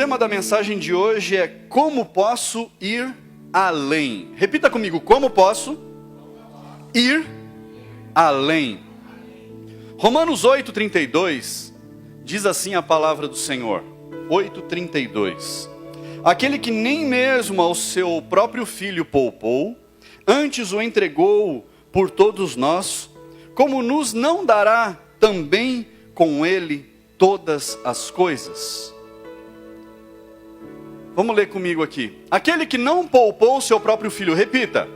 tema da mensagem de hoje é como posso ir além. Repita comigo, como posso ir além. Romanos 8:32 diz assim a palavra do Senhor. 8:32. Aquele que nem mesmo ao seu próprio filho poupou, antes o entregou por todos nós, como nos não dará também com ele todas as coisas? Vamos ler comigo aqui. Aquele que não poupou seu próprio filho, repita.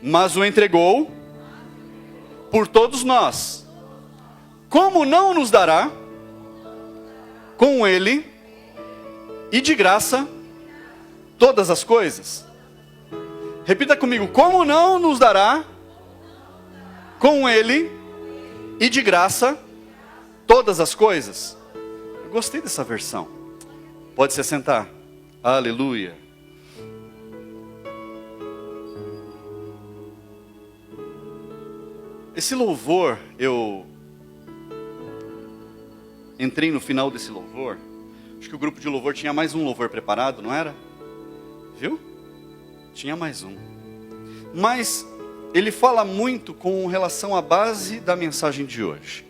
Mas o entregou por todos nós. Como não nos dará com ele e de graça todas as coisas? Repita comigo. Como não nos dará com ele e de graça todas as coisas? Eu gostei dessa versão. Pode se sentar. Aleluia. Esse louvor, eu entrei no final desse louvor. Acho que o grupo de louvor tinha mais um louvor preparado, não era? Viu? Tinha mais um. Mas ele fala muito com relação à base da mensagem de hoje.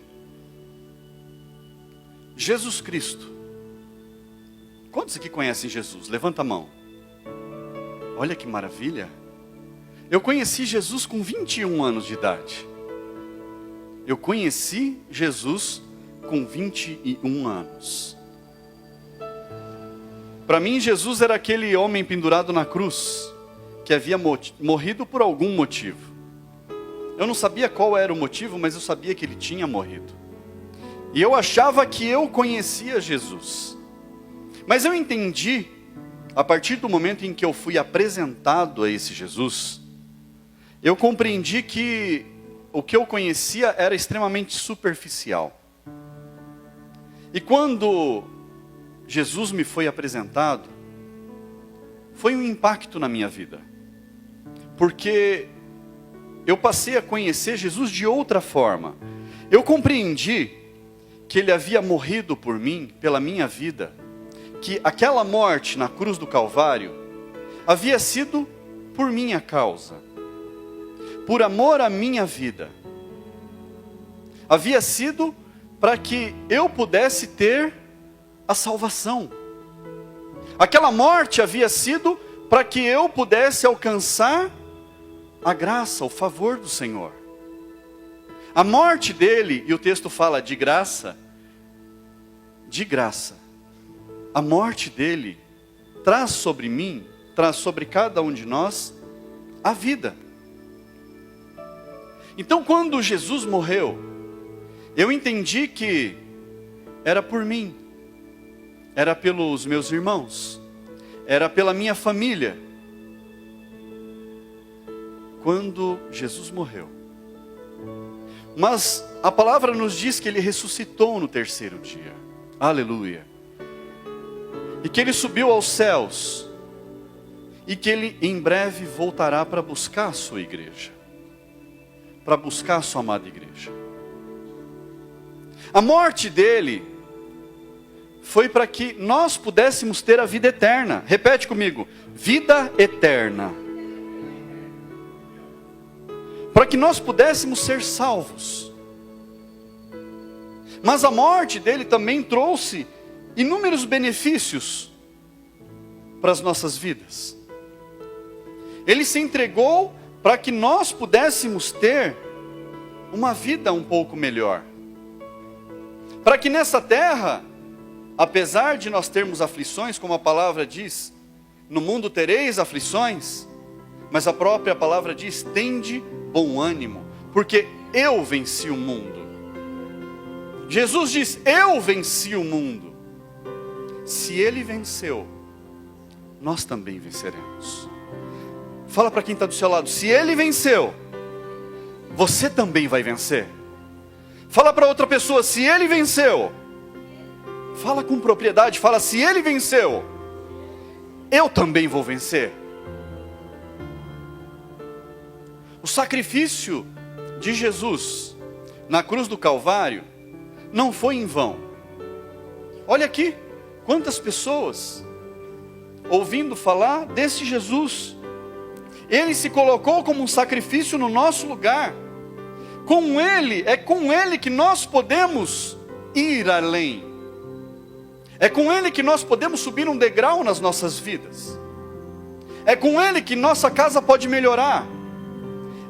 Jesus Cristo. Quantos aqui conhecem Jesus? Levanta a mão. Olha que maravilha. Eu conheci Jesus com 21 anos de idade. Eu conheci Jesus com 21 anos. Para mim, Jesus era aquele homem pendurado na cruz, que havia morrido por algum motivo. Eu não sabia qual era o motivo, mas eu sabia que ele tinha morrido. E eu achava que eu conhecia Jesus. Mas eu entendi, a partir do momento em que eu fui apresentado a esse Jesus, eu compreendi que o que eu conhecia era extremamente superficial. E quando Jesus me foi apresentado, foi um impacto na minha vida. Porque eu passei a conhecer Jesus de outra forma. Eu compreendi que ele havia morrido por mim, pela minha vida, que aquela morte na cruz do Calvário havia sido por minha causa, por amor à minha vida. Havia sido para que eu pudesse ter a salvação. Aquela morte havia sido para que eu pudesse alcançar a graça, o favor do Senhor. A morte dele, e o texto fala de graça, a morte dele traz sobre mim, traz sobre cada um de nós, a vida. Então quando Jesus morreu, eu entendi que era por mim, era pelos meus irmãos, era pela minha família. Quando Jesus morreu. Mas a palavra nos diz que ele ressuscitou no terceiro dia. Aleluia. E que ele subiu aos céus. E que ele em breve voltará para buscar a sua igreja. Para buscar a sua amada igreja. A morte dele foi para que nós pudéssemos ter a vida eterna. Repete comigo. Vida eterna. Para que nós pudéssemos ser salvos. Mas a morte dele também trouxe inúmeros benefícios para as nossas vidas. Ele se entregou para que nós pudéssemos ter uma vida um pouco melhor. Para que nessa terra, apesar de nós termos aflições, como a palavra diz, no mundo tereis aflições, mas a própria palavra diz, tende bom ânimo, porque eu venci o mundo. Jesus diz, eu venci o mundo. Se ele venceu, nós também venceremos. Fala para quem está do seu lado, se ele venceu, você também vai vencer. Fala para outra pessoa, se ele venceu. Fala com propriedade, fala, se ele venceu, eu também vou vencer. O sacrifício de Jesus na cruz do Calvário não foi em vão. Olha aqui, quantas pessoas ouvindo falar desse Jesus. Ele se colocou como um sacrifício no nosso lugar. É com Ele que nós podemos ir além. É com Ele que nós podemos subir um degrau nas nossas vidas. É com Ele que nossa casa pode melhorar.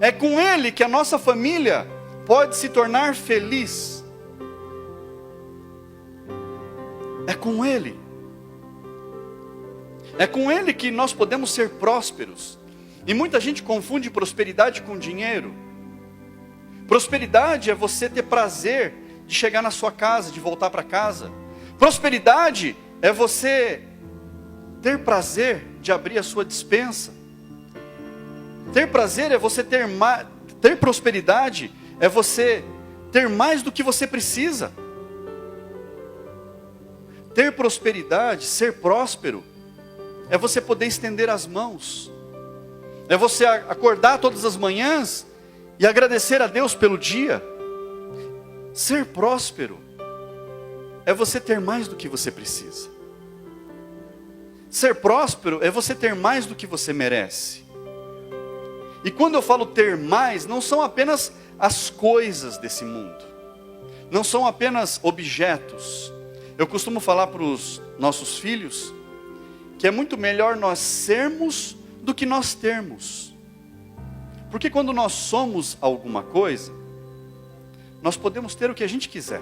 É com Ele que a nossa família pode se tornar feliz. É com Ele. É com Ele que nós podemos ser prósperos. E muita gente confunde prosperidade com dinheiro. Prosperidade é você ter prazer de chegar na sua casa, de voltar para casa. Prosperidade é você ter prazer de abrir a sua despensa. Ter prazer é você ter prosperidade é você ter mais do que você precisa. Ter prosperidade, ser próspero, é você poder estender as mãos. É você acordar todas as manhãs e agradecer a Deus pelo dia. Ser próspero é você ter mais do que você precisa. Ser próspero é você ter mais do que você merece. E quando eu falo ter mais, não são apenas as coisas desse mundo. Não são apenas objetos. Eu costumo falar para os nossos filhos que é muito melhor nós sermos do que nós termos. Porque quando nós somos alguma coisa, nós podemos ter o que a gente quiser.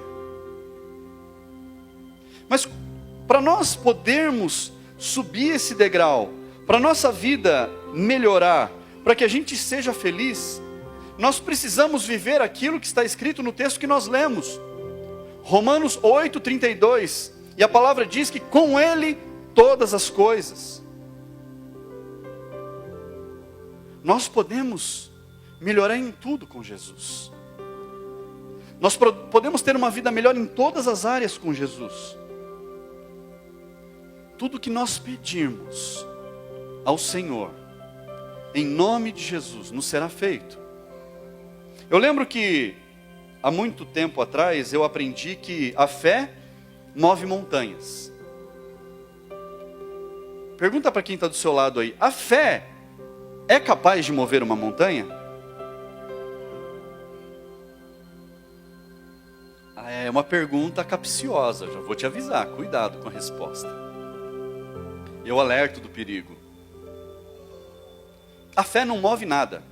Mas para nós podermos subir esse degrau, para a nossa vida melhorar, para que a gente seja feliz, nós precisamos viver aquilo que está escrito no texto que nós lemos. Romanos 8:32. E a palavra diz que com Ele todas as coisas. Nós podemos melhorar em tudo com Jesus. Nós podemos ter uma vida melhor em todas as áreas com Jesus. Tudo que nós pedirmos ao Senhor, em nome de Jesus, nos será feito. Eu lembro que há muito tempo atrás eu aprendi que a fé move montanhas. Pergunta para quem está do seu lado aí, a fé é capaz de mover uma montanha? É uma pergunta capciosa, já vou te avisar, cuidado com a resposta. Eu alerto do perigo. A fé não move nada.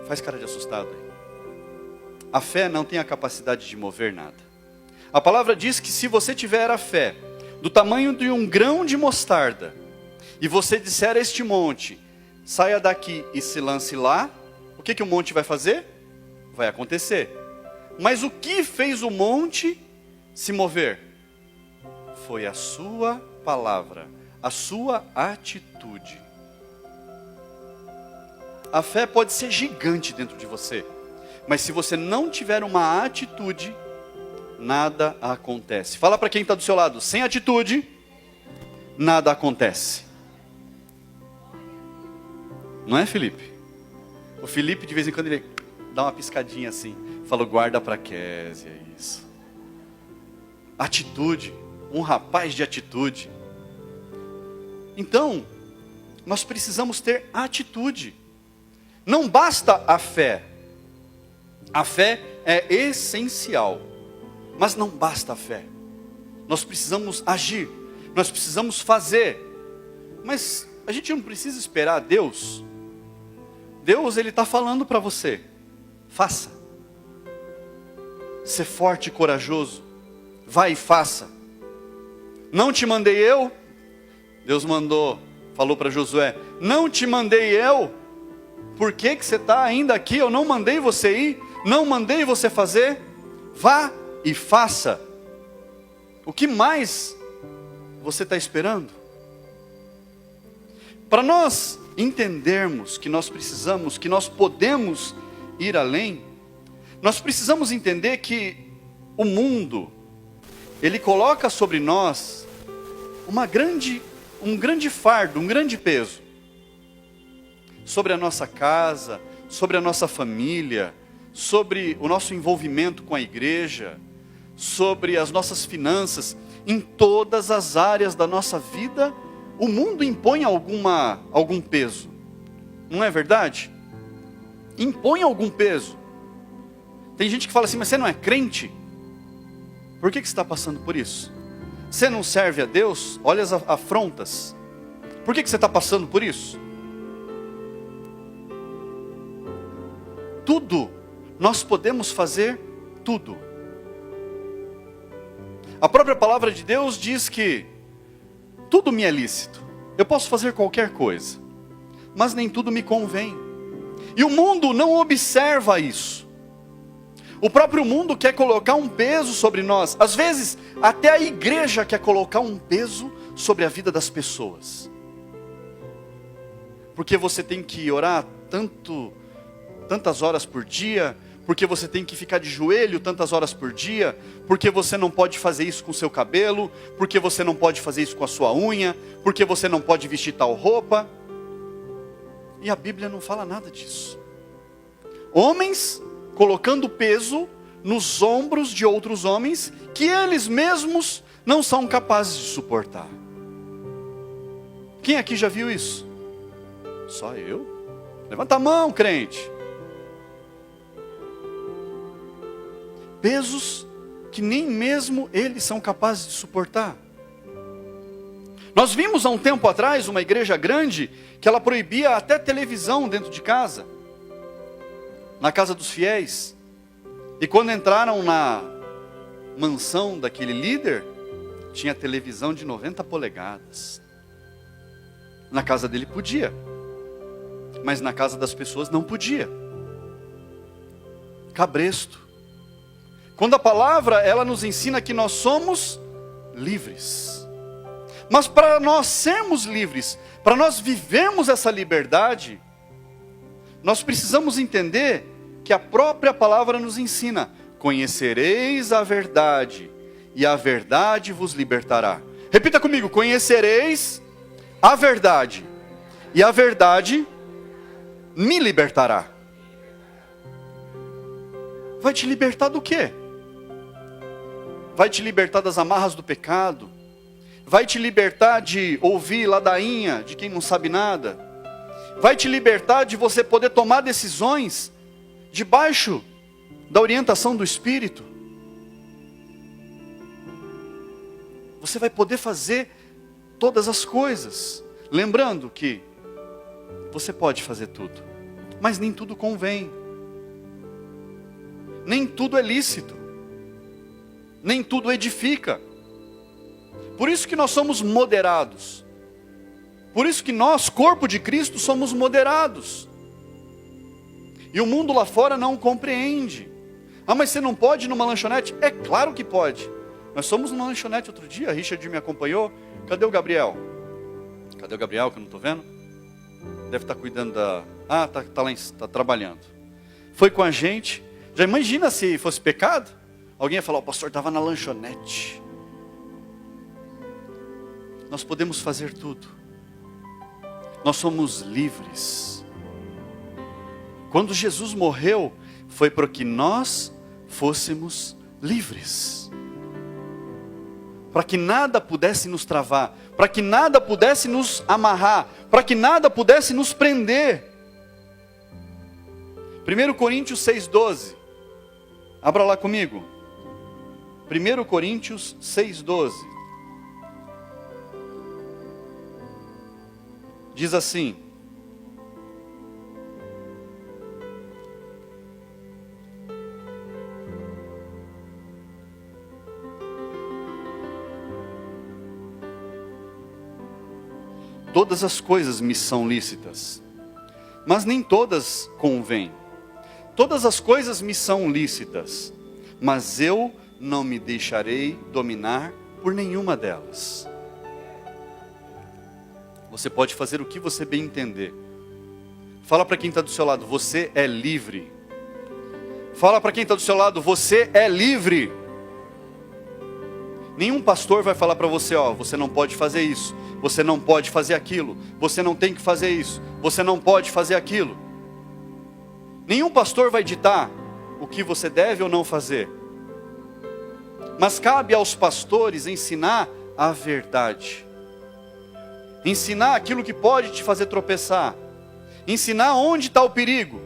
Faz cara de assustado aí. A fé não tem a capacidade de mover nada. A palavra diz que se você tiver a fé do tamanho de um grão de mostarda, e você disser a este monte, saia daqui e se lance lá, o que o monte vai fazer? Vai acontecer. Mas o que fez o monte se mover? Foi a sua palavra, a sua atitude. A fé pode ser gigante dentro de você, mas se você não tiver uma atitude, nada acontece. Fala para quem está do seu lado, sem atitude, nada acontece. Não é, Felipe? O Felipe, de vez em quando, ele dá uma piscadinha assim. Fala, guarda para Kézia, isso. Atitude, um rapaz de atitude. Então, nós precisamos ter atitude. Não basta a fé. A fé é essencial. Mas não basta a fé. Nós precisamos agir. Nós precisamos fazer. Mas a gente não precisa esperar Deus. Deus, Ele está falando para você. Faça. Ser forte e corajoso. Vai e faça. Não te mandei eu? Deus falou para Josué. Não te mandei eu? Por que você está ainda aqui? Eu não mandei você ir. Não mandei você fazer. Vá e faça. O que mais você está esperando? Para nós entendermos que nós precisamos, que nós podemos ir além, nós precisamos entender que o mundo, ele coloca sobre nós um grande fardo, um grande peso. Sobre a nossa casa, sobre a nossa família, sobre o nosso envolvimento com a igreja, sobre as nossas finanças, em todas as áreas da nossa vida, o mundo impõe algum peso. Não é verdade? Impõe algum peso. Tem gente que fala assim, mas você não é crente? Por que você está passando por isso? Você não serve a Deus? Olha as afrontas. Por que você está passando por isso? Tudo, nós podemos fazer tudo. A própria palavra de Deus diz que tudo me é lícito. Eu posso fazer qualquer coisa, mas nem tudo me convém. E o mundo não observa isso. O próprio mundo quer colocar um peso sobre nós. Às vezes, até a igreja quer colocar um peso sobre a vida das pessoas. Porque você tem que orar tantas horas por dia, porque você tem que ficar de joelho tantas horas por dia, porque você não pode fazer isso com o seu cabelo, porque você não pode fazer isso com a sua unha, porque você não pode vestir tal roupa. E a Bíblia não fala nada disso. Homens colocando peso nos ombros de outros homens que eles mesmos não são capazes de suportar. Quem aqui já viu isso? Só eu? Levanta a mão, crente. Pesos que nem mesmo eles são capazes de suportar. Nós vimos há um tempo atrás uma igreja grande que ela proibia até televisão dentro de casa, na casa dos fiéis. E quando entraram na mansão daquele líder, tinha televisão de 90 polegadas. Na casa dele podia, mas na casa das pessoas não podia. Cabresto. Quando a palavra, ela nos ensina que nós somos livres. Mas para nós sermos livres, para nós vivermos essa liberdade, nós precisamos entender que a própria palavra nos ensina: conhecereis a verdade, e a verdade vos libertará. Repita comigo: conhecereis a verdade, e a verdade me libertará. Vai te libertar do quê? Vai te libertar das amarras do pecado. Vai te libertar de ouvir ladainha de quem não sabe nada. Vai te libertar de você poder tomar decisões debaixo da orientação do Espírito. Você vai poder fazer todas as coisas. Lembrando que você pode fazer tudo, mas nem tudo convém. Nem tudo é lícito. Nem tudo edifica. Por isso que nós somos moderados. Por isso que nós, corpo de Cristo, somos moderados. E o mundo lá fora não compreende. Ah, mas você não pode ir numa lanchonete? É claro que pode. Nós fomos numa lanchonete outro dia, a Richard me acompanhou. Cadê o Gabriel? Cadê o Gabriel, que eu não estou vendo? Deve estar cuidando da... Ah, tá lá, está trabalhando. Foi com a gente. Já imagina se fosse pecado? Alguém ia falar: o pastor estava na lanchonete. Nós podemos fazer tudo. Nós somos livres. Quando Jesus morreu, foi para que nós fôssemos livres. Para que nada pudesse nos travar, para que nada pudesse nos amarrar, para que nada pudesse nos prender. 1 Coríntios 6,12. Abra lá comigo. 1 Coríntios 6,12. Diz assim: todas as coisas me são lícitas, mas nem todas convêm. Todas as coisas me são lícitas, mas eu não me deixarei dominar por nenhuma delas. Você pode fazer o que você bem entender. Fala para quem está do seu lado: você é livre. Fala para quem está do seu lado: você é livre. Nenhum pastor vai falar para você: ó, você não pode fazer isso, você não pode fazer aquilo, você não tem que fazer isso, você não pode fazer aquilo. Nenhum pastor vai ditar o que você deve ou não fazer. Mas cabe aos pastores ensinar a verdade. Ensinar aquilo que pode te fazer tropeçar. Ensinar onde está o perigo.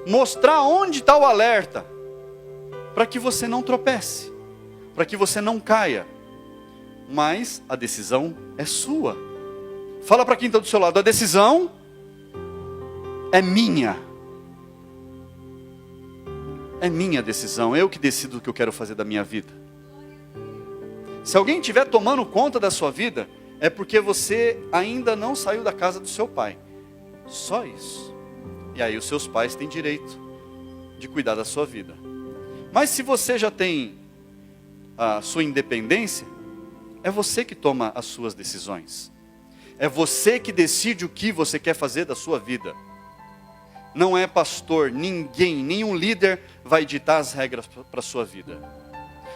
Mostrar onde está o alerta. Para que você não tropece. Para que você não caia. Mas a decisão é sua. Fala para quem está do seu lado, a decisão é minha. É minha decisão, eu que decido o que eu quero fazer da minha vida. Se alguém estiver tomando conta da sua vida, é porque você ainda não saiu da casa do seu pai. Só isso. E aí os seus pais têm direito de cuidar da sua vida. Mas se você já tem a sua independência, é você que toma as suas decisões. É você que decide o que você quer fazer da sua vida. Não é pastor, ninguém, nenhum líder vai ditar as regras para a sua vida.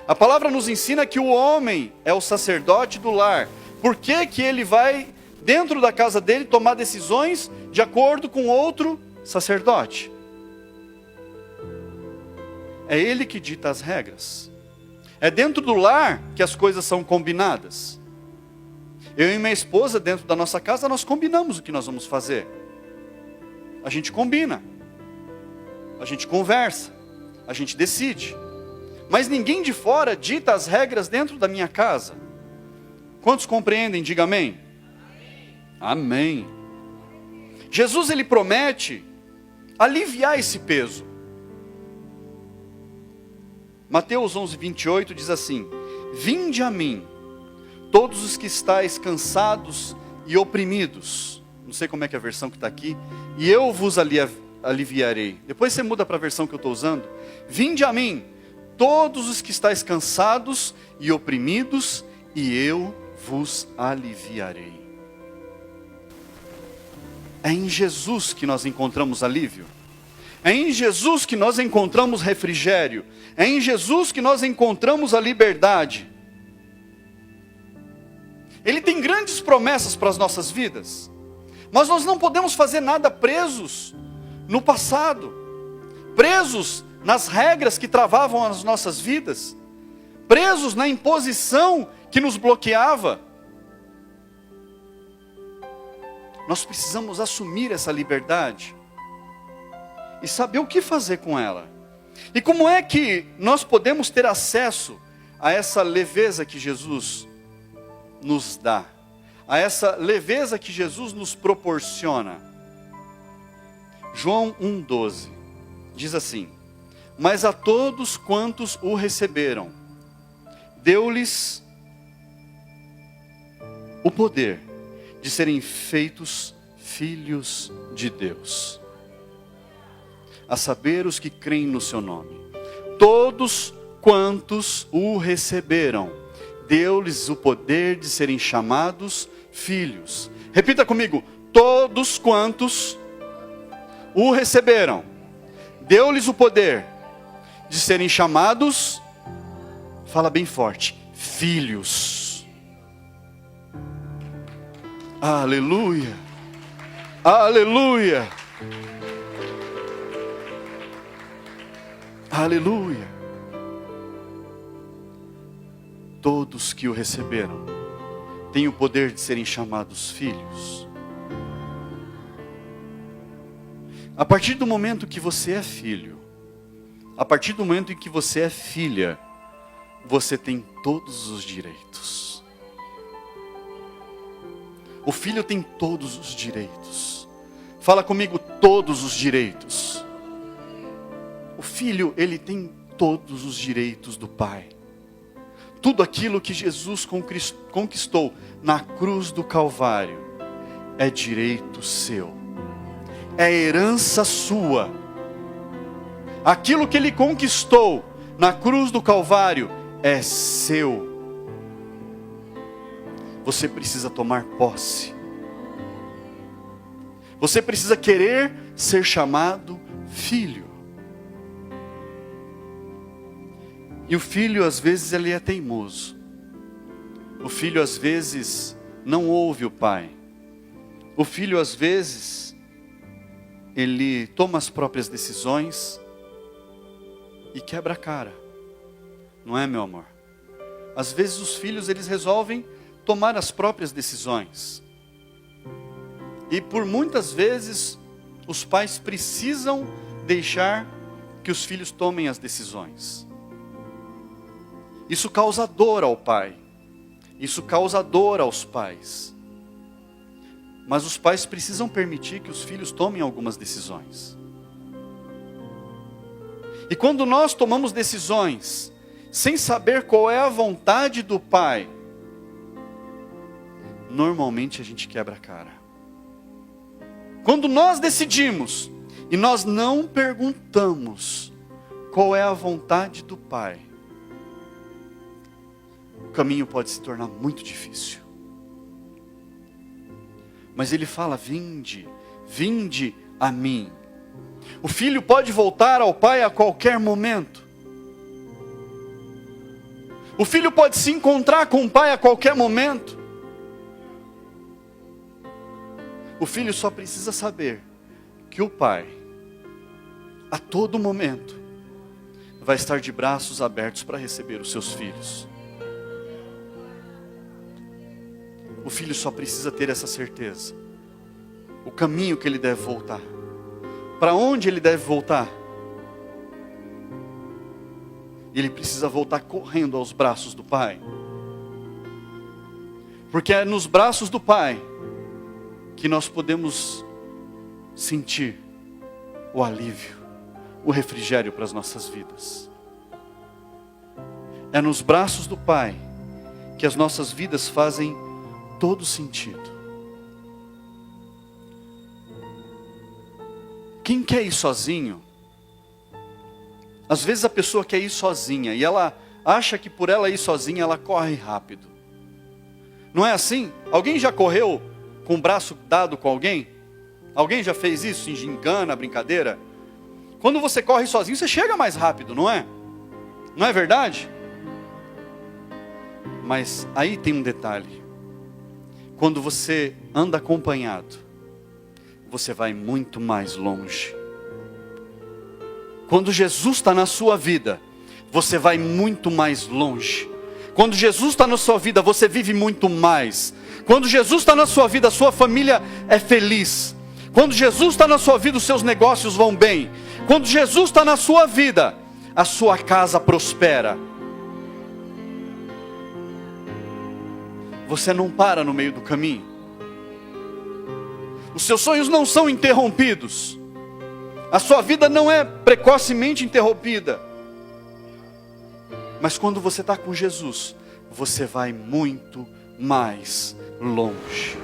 A palavra nos ensina que o homem é o sacerdote do lar. Por que que ele vai, dentro da casa dele, tomar decisões de acordo com outro sacerdote? É ele que dita as regras. É dentro do lar que as coisas são combinadas. Eu e minha esposa, dentro da nossa casa, nós combinamos o que nós vamos fazer. A gente combina. A gente conversa. A gente decide. Mas ninguém de fora dita as regras dentro da minha casa. Quantos compreendem? Diga amém. Amém. Jesus, ele promete aliviar esse peso. Mateus 11:28 diz assim: vinde a mim, todos os que estáis cansados e oprimidos. Não sei como é que é a versão que está aqui. E eu vos aliviarei. Depois você muda para a versão que eu estou usando. Vinde a mim, todos os que estáis cansados e oprimidos, e eu vos aliviarei. É em Jesus que nós encontramos alívio. É em Jesus que nós encontramos refrigério. É em Jesus que nós encontramos a liberdade. Ele tem grandes promessas para as nossas vidas. Mas nós não podemos fazer nada presos no passado. Presos nas regras que travavam as nossas vidas. Presos na imposição que nos bloqueava. Nós precisamos assumir essa liberdade. E saber o que fazer com ela. E como é que nós podemos ter acesso a essa leveza que Jesus nos dá? A essa leveza que Jesus nos proporciona? João 1,12 diz assim: mas a todos quantos o receberam, deu-lhes o poder de serem feitos filhos de Deus. A saber, os que creem no seu nome. Todos quantos o receberam, deu-lhes o poder de serem chamados filhos. Repita comigo: todos quantos o receberam, deu-lhes o poder de serem chamados, fala bem forte, filhos. Aleluia, aleluia. Aleluia. Todos que o receberam têm o poder de serem chamados filhos. A partir do momento que você é filho, a partir do momento em que você é filha, você tem todos os direitos. O filho tem todos os direitos. Fala comigo, todos os direitos. O filho, ele tem todos os direitos do pai. Tudo aquilo que Jesus conquistou na cruz do Calvário é direito seu. É herança sua. Aquilo que ele conquistou na cruz do Calvário é seu. Você precisa tomar posse. Você precisa querer ser chamado filho. E o filho, às vezes, ele é teimoso. O filho, às vezes, não ouve o pai. O filho, às vezes, ele toma as próprias decisões e quebra a cara. Não é, meu amor? Às vezes os filhos, eles resolvem tomar as próprias decisões. E por muitas vezes, os pais precisam deixar que os filhos tomem as decisões. Isso causa dor ao pai. Isso causa dor aos pais. Mas os pais precisam permitir que os filhos tomem algumas decisões. E quando nós tomamos decisões sem saber qual é a vontade do pai, normalmente a gente quebra a cara. Quando nós decidimos e nós não perguntamos qual é a vontade do pai, o caminho pode se tornar muito difícil. Mas ele fala: vinde, vinde a mim. O filho pode voltar ao pai a qualquer momento. O filho pode se encontrar com o pai a qualquer momento. O filho só precisa saber que o pai, a todo momento, vai estar de braços abertos para receber os seus filhos. O filho só precisa ter essa certeza. O caminho que ele deve voltar. Para onde ele deve voltar? Ele precisa voltar correndo aos braços do pai. Porque é nos braços do pai que nós podemos sentir o alívio, o refrigério para as nossas vidas. É nos braços do pai que as nossas vidas fazem todo sentido. Quem quer ir sozinho? Às vezes a pessoa quer ir sozinha e ela acha que por ela ir sozinha ela corre rápido. Não é assim? Alguém já correu com o braço dado com alguém? Alguém já fez isso em gincana, brincadeira? Quando você corre sozinho você chega mais rápido, não é? Não é verdade? Mas aí tem um detalhe. Quando você anda acompanhado, você vai muito mais longe. Quando Jesus está na sua vida, você vai muito mais longe. Quando Jesus está na sua vida, você vive muito mais. Quando Jesus está na sua vida, a sua família é feliz. Quando Jesus está na sua vida, os seus negócios vão bem. Quando Jesus está na sua vida, a sua casa prospera. Você não para no meio do caminho. Os seus sonhos não são interrompidos. A sua vida não é precocemente interrompida. Mas quando você está com Jesus, você vai muito mais longe.